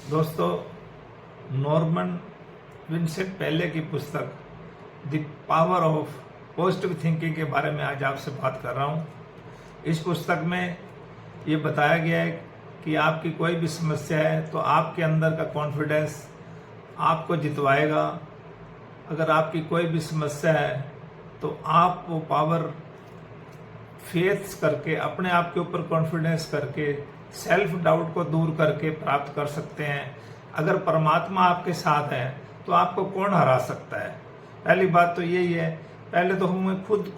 दोस्तों, Norman Vincent पेले की पुस्तक the power of positive thinking के बारे में आज आपसे बात कर रहा हूँ। इस पुस्तक में ये बताया गया है कि आपकी कोई भी समस्या है तो आपके अंदर का कॉन्फिडेंस आपको जितवाएगा। अगर आपकी कोई भी समस्या है तो आप वो पावर फेथ करके, अपने आप के ऊपर कॉन्फिडेंस करके, सेल्फ डाउट को दूर करके प्राप्त कर सकते हैं। अगर परमात्मा आपके साथ है तो आपको कौन हरा सकता है। पहली बात तो यही है, पहले तो हमें खुद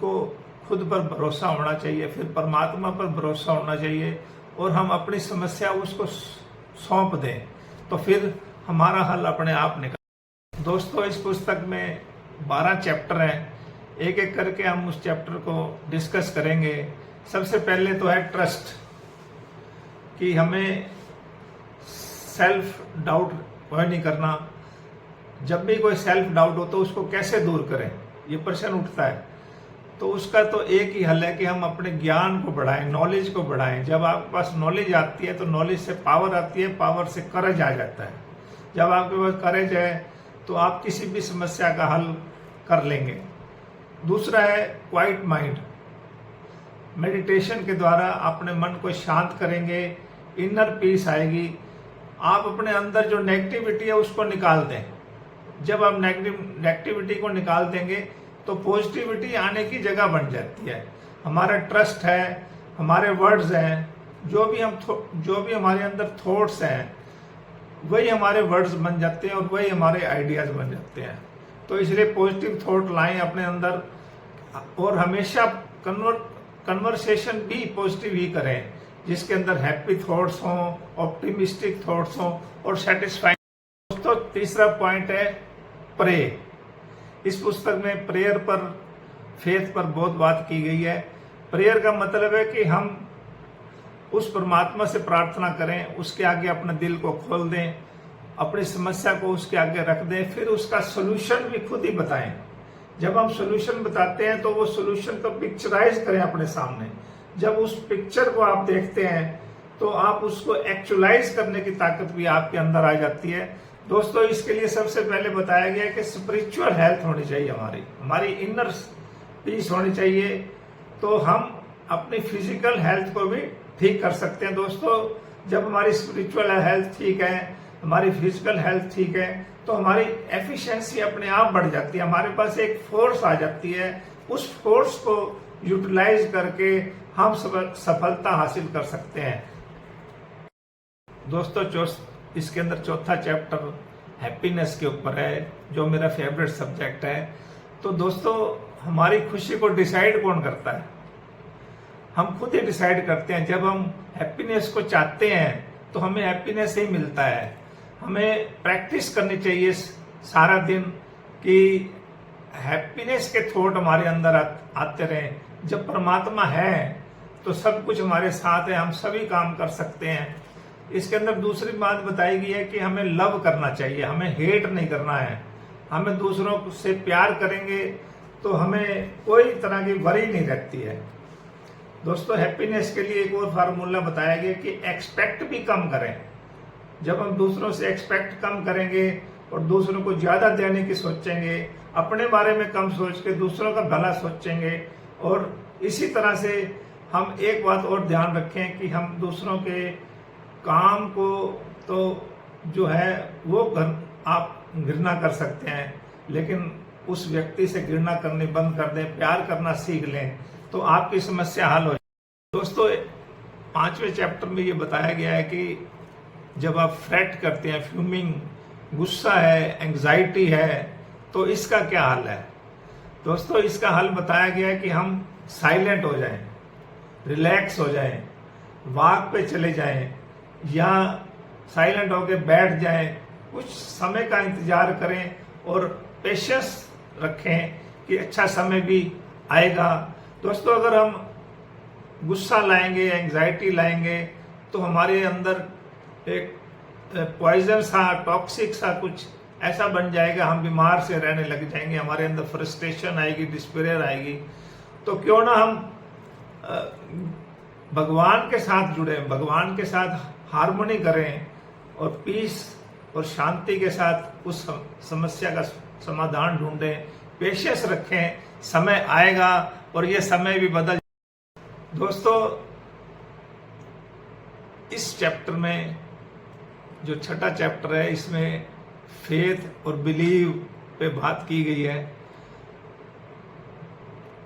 पर भरोसा होना चाहिए, फिर परमात्मा पर भरोसा होना चाहिए और हम अपनी समस्या उसको सौंप दें तो फिर हमारा हल अपने आप निकल। दोस्तों, इस पुस्तक में 12 चैप्टर हैं, एक एक करके हम उस चैप्टर को डिस्कस करेंगे। सबसे पहले तो है ट्रस्ट, कि हमें सेल्फ डाउट कोई नहीं करना। जब भी कोई सेल्फ डाउट हो तो उसको कैसे दूर करें, ये प्रश्न उठता है। तो उसका तो एक ही हल है कि हम अपने ज्ञान को बढ़ाएं, नॉलेज को बढ़ाएं। जब आपके पास नॉलेज आती है तो नॉलेज से पावर आती है, पावर से करेज आ जाता है। जब आपके पास करेज है तो आप किसी भी समस्या का हल कर लेंगे। दूसरा है क्वाइट माइंड। मेडिटेशन के द्वारा अपने मन को शांत करेंगे, इनर पीस आएगी। आप अपने अंदर जो नेगेटिविटी है उसको निकाल दें। जब आप नेगेटिविटी को निकाल देंगे तो पॉजिटिविटी आने की जगह बन जाती है। हमारा ट्रस्ट है, हमारे वर्ड्स हैं, जो भी हमारे अंदर थॉट्स हैं वही हमारे वर्ड्स बन जाते हैं और वही हमारे आइडियाज बन जाते हैं। तो इसलिए पॉजिटिव थॉट लाएं अपने अंदर और हमेशा कन्वर्सेशन भी पॉजिटिव ही करें, जिसके अंदर हैप्पी थॉट्स हों, ऑप्टिमिस्टिक थॉट्स हों और सेटिस्फाइंग। दोस्तों, तीसरा पॉइंट है प्रे। इस पुस्तक में प्रेयर पर, फेथ पर बहुत बात की गई है। प्रेयर का मतलब है कि हम उस परमात्मा से प्रार्थना करें, उसके आगे अपने दिल को खोल दें, अपनी समस्या को उसके आगे रख दें, फिर उसका सोल्यूशन भी खुद ही बताएं। जब हम सोल्यूशन बताते हैं तो वो सोल्यूशन को पिक्चराइज करें अपने सामने। जब उस पिक्चर को आप देखते हैं तो आप उसको एक्चुअलाइज करने की ताकत भी आपके अंदर आ जाती है। दोस्तों, इसके लिए सबसे पहले बताया गया है कि स्पिरिचुअल हेल्थ होनी चाहिए, हमारी इनर पीस होनी चाहिए, तो हम अपनी फिजिकल हेल्थ को भी ठीक कर सकते हैं। दोस्तों, जब हमारी स्पिरिचुअल हेल्थ ठीक है, हमारी फिजिकल हेल्थ ठीक है, तो हमारी एफिशिएंसी अपने आप बढ़ जाती है। हमारे पास एक फोर्स आ जाती है, उस फोर्स को यूटिलाइज करके हम सफलता हासिल कर सकते हैं। दोस्तों, इसके अंदर चौथा चैप्टर हैप्पीनेस के ऊपर है, जो मेरा फेवरेट सब्जेक्ट है। तो दोस्तों, हमारी खुशी को डिसाइड कौन करता है? हम खुद ही डिसाइड करते हैं। जब हम हैप्पीनेस को चाहते हैं तो हमें हैप्पीनेस ही मिलता है। हमें प्रैक्टिस करनी चाहिए सारा दिन कि हैप्पीनेस के थॉट हमारे अंदर आते रहें। जब परमात्मा है तो सब कुछ हमारे साथ है, हम सभी काम कर सकते हैं। इसके अंदर दूसरी बात बताई गई है कि हमें लव करना चाहिए, हमें हेट नहीं करना है। हमें दूसरों से प्यार करेंगे तो हमें कोई तरह की वरी नहीं रहती है। दोस्तों, हैप्पीनेस के लिए एक और फार्मूला बताया गया कि एक्सपेक्ट भी कम करें। जब हम दूसरों से एक्सपेक्ट कम करेंगे और दूसरों को ज्यादा देने की सोचेंगे, अपने बारे में कम सोच के दूसरों का भला सोचेंगे, और इसी तरह से हम एक बात और ध्यान रखें कि हम दूसरों के काम को तो जो है वो आप घृणा कर सकते हैं, लेकिन उस व्यक्ति से घृणा करनी बंद कर दें, प्यार करना सीख लें, तो आपकी समस्या हल हो जाए। दोस्तों, 5वें चैप्टर में ये बताया गया है कि जब आप फ्रेट करते हैं, फ्यूमिंग, गुस्सा है, एंग्जाइटी है, तो इसका क्या हल है? दोस्तों, इसका हल बताया गया है कि हम साइलेंट हो जाएं, रिलैक्स हो जाएं, वॉक पे चले जाएं या साइलेंट होकर बैठ जाएं, कुछ समय का इंतजार करें और पेशेंस रखें कि अच्छा समय भी आएगा। दोस्तों, अगर हम गुस्सा लाएंगे, एंग्जाइटी लाएंगे, तो हमारे अंदर एक पॉइजन सा, टॉक्सिक सा कुछ ऐसा बन जाएगा, हम बीमार से रहने लग जाएंगे, हमारे अंदर फ्रस्ट्रेशन आएगी, डिस्पेयर आएगी। तो क्यों ना हम भगवान के साथ जुड़े, भगवान के साथ हार्मनी करें और पीस और शांति के साथ उस समस्या का समाधान ढूंढें, पेशेंस रखें, समय आएगा और ये समय भी बदल। दोस्तों, इस चैप्टर में जो छठा चैप्टर है, इसमें फेथ और बिलीव पे बात की गई है।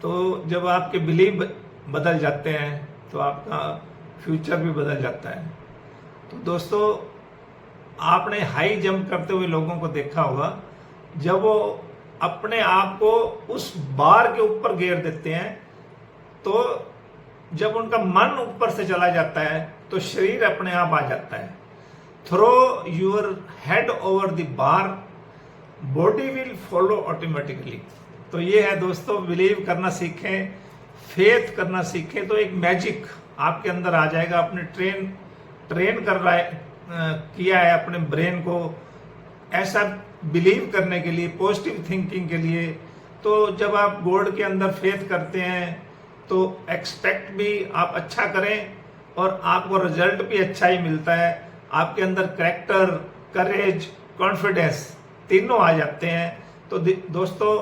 तो जब आपके बिलीव बदल जाते हैं तो आपका फ्यूचर भी बदल जाता है। तो दोस्तों, आपने हाई जंप करते हुए लोगों को देखा होगा, जब वो अपने आप को उस बार के ऊपर घेर देते हैं, तो जब उनका मन ऊपर से चला जाता है तो शरीर अपने आप आ जाता है। Throw your head over the bar, body will follow automatically. तो ये है दोस्तों, बिलीव करना सीखें, फेथ करना सीखें, तो एक मैजिक आपके अंदर आ जाएगा। आपने ट्रेन कर रहा है, किया है अपने ब्रेन को ऐसा बिलीव करने के लिए, पॉजिटिव थिंकिंग के लिए। तो जब आप गॉड के अंदर फेथ करते हैं तो एक्सपेक्ट भी आप अच्छा करें और आपको रिजल्ट भी अच्छा ही मिलता है। आपके अंदर कैरेक्टर, करेज, कॉन्फिडेंस तीनों आ जाते हैं। तो दोस्तों,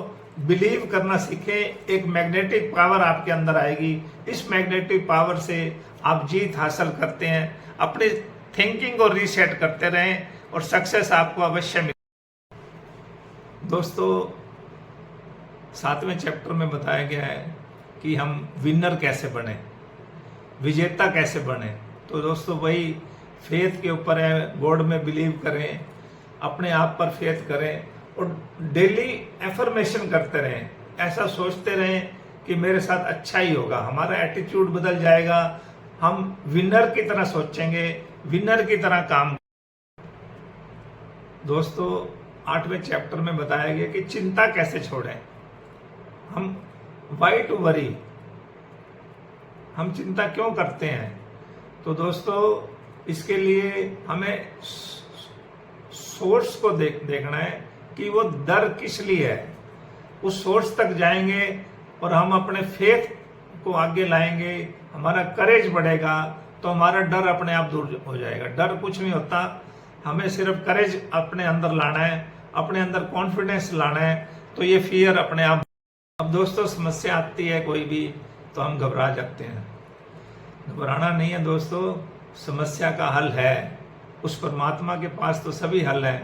बिलीव करना सीखें, एक मैग्नेटिक पावर आपके अंदर आएगी। इस मैग्नेटिक पावर से आप जीत हासिल करते हैं। अपनी थिंकिंग को रीसेट करते रहें और सक्सेस आपको अवश्य मिले। दोस्तों, 7वें चैप्टर में बताया गया है कि हम विनर कैसे बने, विजेता कैसे बने। तो दोस्तों, वही फेथ के ऊपर है। गॉड में बिलीव करें, अपने आप पर फेथ करें और डेली एफर्मेशन करते रहें। ऐसा सोचते रहें कि मेरे साथ अच्छा ही होगा, हमारा एटीट्यूड बदल जाएगा, हम विनर की तरह सोचेंगे, विनर की तरह काम। दोस्तों, 8वें चैप्टर में बताया गया कि चिंता कैसे छोड़ें। हम वाई टू वरी, हम चिंता क्यों करते हैं। तो दोस्तों, इसके लिए हमें सोर्स को देखना है कि वो डर किस लिए है। उस सोर्स तक जाएंगे और हम अपने फेथ को आगे लाएंगे, हमारा करेज बढ़ेगा, तो हमारा डर अपने आप दूर हो जाएगा। डर कुछ नहीं होता, हमें सिर्फ करेज अपने अंदर लाना है, अपने अंदर कॉन्फिडेंस लाना है, तो ये फियर अपने आप। अब दोस्तों, समस्या आती है कोई भी तो हम घबरा जाते हैं। घबराना नहीं है दोस्तों, समस्या का हल है। उस परमात्मा के पास तो सभी हल है।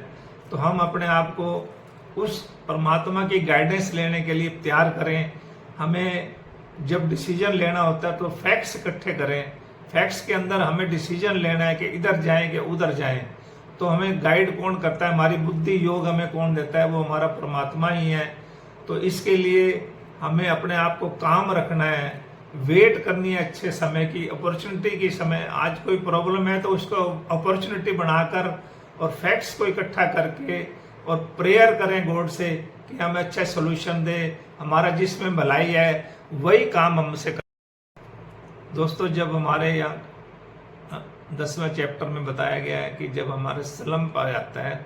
तो हम अपने आप को उस परमात्मा की गाइडेंस लेने के लिए तैयार करें। हमें जब डिसीजन लेना होता है तो फैक्ट्स इकट्ठे करें। फैक्ट्स के अंदर हमें डिसीजन लेना है कि इधर जाएं कि उधर जाएं। तो हमें गाइड कौन करता है, हमारी बुद्धि योग हमें कौन देता है, वो हमारा परमात्मा ही है। तो इसके लिए हमें अपने आप को काम रखना है, वेट करनी है अच्छे समय की, अपॉर्चुनिटी की समय। आज कोई प्रॉब्लम है तो उसको अपॉर्चुनिटी बनाकर और फैक्ट्स को इकट्ठा करके और प्रेयर करें गॉड से कि हमें अच्छा सोल्यूशन दे, हमारा जिसमें भलाई है वही काम हमसे कर। दोस्तों, जब हमारे यहाँ 10वें चैप्टर में बताया गया है कि जब हमारे स्लम्प आ जाता है,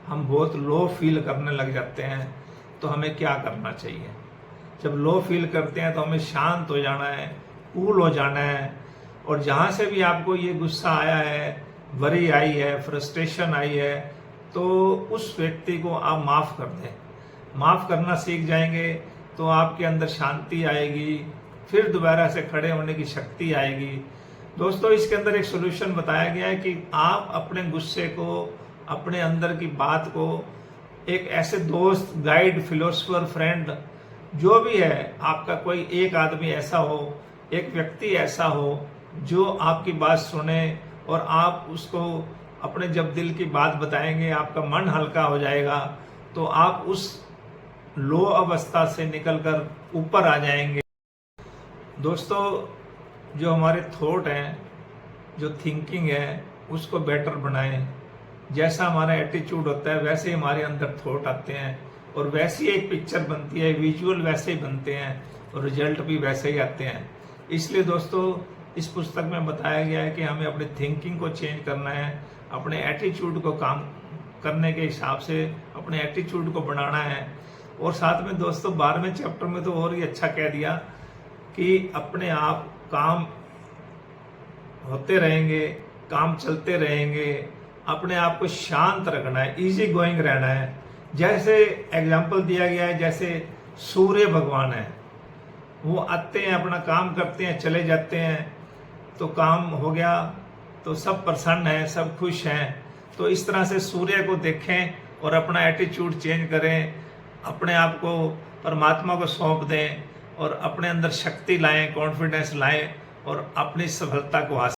हम बहुत लो फील करने लग जाते हैं, तो हमें क्या करना चाहिए। जब लो फील करते हैं तो हमें शांत हो जाना है, कूल हो जाना है, और जहाँ से भी आपको ये गुस्सा आया है, वरी आई है, फ्रस्ट्रेशन आई है, तो उस व्यक्ति को आप माफ़ कर दें। माफ़ करना सीख जाएंगे तो आपके अंदर शांति आएगी, फिर दोबारा से खड़े होने की शक्ति आएगी। दोस्तों, इसके अंदर एक सोल्यूशन बताया गया है कि आप अपने गुस्से को, अपने अंदर की बात को एक ऐसे दोस्त, गाइड, फिलोसोफर, फ्रेंड जो भी है, आपका कोई एक आदमी ऐसा हो, एक व्यक्ति ऐसा हो जो आपकी बात सुने और आप उसको अपने जब दिल की बात बताएंगे, आपका मन हल्का हो जाएगा, तो आप उस लो अवस्था से निकलकर ऊपर आ जाएंगे। दोस्तों, जो हमारे थॉट हैं, जो थिंकिंग है, उसको बेटर बनाएं। जैसा हमारा एटीट्यूड होता है वैसे ही हमारे अंदर थॉट आते हैं और वैसी एक पिक्चर बनती है, विजुअल वैसे ही बनते हैं और रिजल्ट भी वैसे ही आते हैं। इसलिए दोस्तों, इस पुस्तक में बताया गया है कि हमें अपनी थिंकिंग को चेंज करना है, अपने एटीट्यूड को काम करने के हिसाब से अपने एटीट्यूड को बनाना है। और साथ में दोस्तों, 12वें चैप्टर में तो और ही अच्छा कह दिया कि अपने आप काम होते रहेंगे, काम चलते रहेंगे, अपने आप को शांत रखना है, इजी गोइंग रहना है। जैसे एग्जाम्पल दिया गया है, जैसे सूर्य भगवान है, वो आते हैं, अपना काम करते हैं, चले जाते हैं, तो काम हो गया, तो सब प्रसन्न हैं, सब खुश हैं। तो इस तरह से सूर्य को देखें और अपना एटीट्यूड चेंज करें, अपने आप को परमात्मा को सौंप दें और अपने अंदर शक्ति लाएं, कॉन्फिडेंस लाएं और अपनी सफलता को हासिल